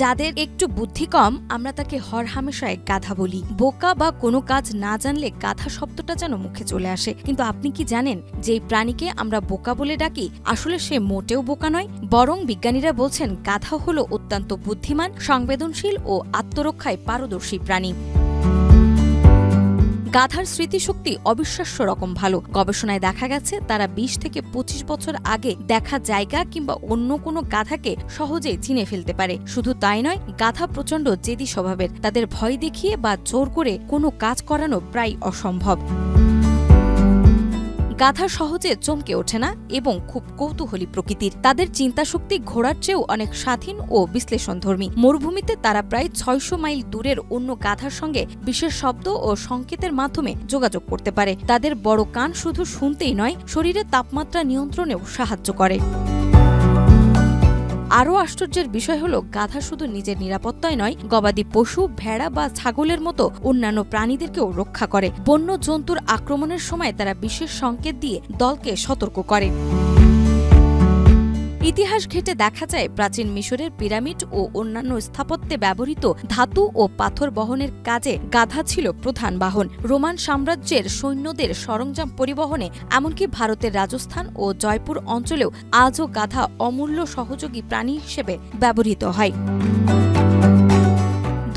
যাদের একটু বুদ্ধি কম আমরা তাকে হরহামেশায় গাধা বলি। বোকা বা কোনো কাজ না জানলে গাধা শব্দটা যেন মুখে চলে আসে। কিন্তু আপনি কি জানেন যেই প্রাণীকে আমরা বোকা বলে ডাকি আসলে সে মোটেও বোকা নয়, বরং বিজ্ঞানীরা বলছেন গাধা হলো অত্যন্ত বুদ্ধিমান, সংবেদনশীল ও আত্মরক্ষায় পারদর্শী প্রাণী। গাধার স্মৃতিশক্তি অবিশ্বাস্য রকম ভালো। গবেষণায় দেখা গেছে তারা ২০ থেকে ২৫ বছর আগে দেখা জায়গা কিংবা অন্য কোনো গাধাকে সহজেই চিনে ফেলতে পারে। শুধু তাই নয়, গাধা প্রচণ্ড জেদি স্বভাবের। তাদের ভয় দেখিয়ে বা জোর করে কোনো কাজ করানো প্রায় অসম্ভব। গাধা সহজে চমকে ওঠে না এবং খুব কৌতূহলী প্রকৃতির। তাদের চিন্তাশক্তি ঘোড়ার চেয়েও অনেক স্বাধীন ও বিশ্লেষণধর্মী। মরুভূমিতে তারা প্রায় ৬০০ মাইল দূরের অন্য গাধার সঙ্গে বিশেষ শব্দ ও সংকেতের মাধ্যমে যোগাযোগ করতে পারে। তাদের বড় কান শুধু শুনতেই নয়, শরীরের তাপমাত্রা নিয়ন্ত্রণেও সাহায্য করে। আরও আশ্চর্যের বিষয় হল গাধা শুধু নিজের নিরাপত্তায় নয়, গবাদি পশু, ভেড়া বা ছাগলের মতো অন্যান্য প্রাণীদেরকেও রক্ষা করে। বন্য জন্তুর আক্রমণের সময় তারা বিশেষ সংকেত দিয়ে দলকে সতর্ক করে। ইতিহাস ঘেঁটে দেখা যায় প্রাচীন মিশরের পিরামিড ও অন্যান্য স্থাপত্যে ব্যবহৃত ধাতু ও পাথর বহনের কাজে গাধা ছিল প্রধান বাহন। রোমান সাম্রাজ্যের সৈন্যদের সরঞ্জাম পরিবহনে, এমনকি ভারতের রাজস্থান ও জয়পুর অঞ্চলেও আজও গাধা অমূল্য সহযোগী প্রাণী হিসেবে ব্যবহৃত হয়।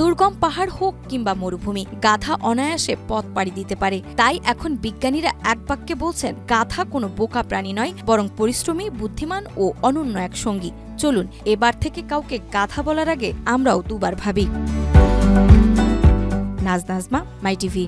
দুর্গম পাহাড় হোক কিংবা মরুভূমি, গাধা অনায়াসে পথ পাড়ি দিতে পারে। তাই এখন বিজ্ঞানীরা এক বাক্যে বলছেন গাধা কোনো বোকা প্রাণী নয়, বরং পরিশ্রমী, বুদ্ধিমান ও অনন্য এক সঙ্গী। চলুন এবার থেকে কাউকে গাধা বলার আগে আমরাও দুবার ভাবি। নাজমা, মাই টিভি।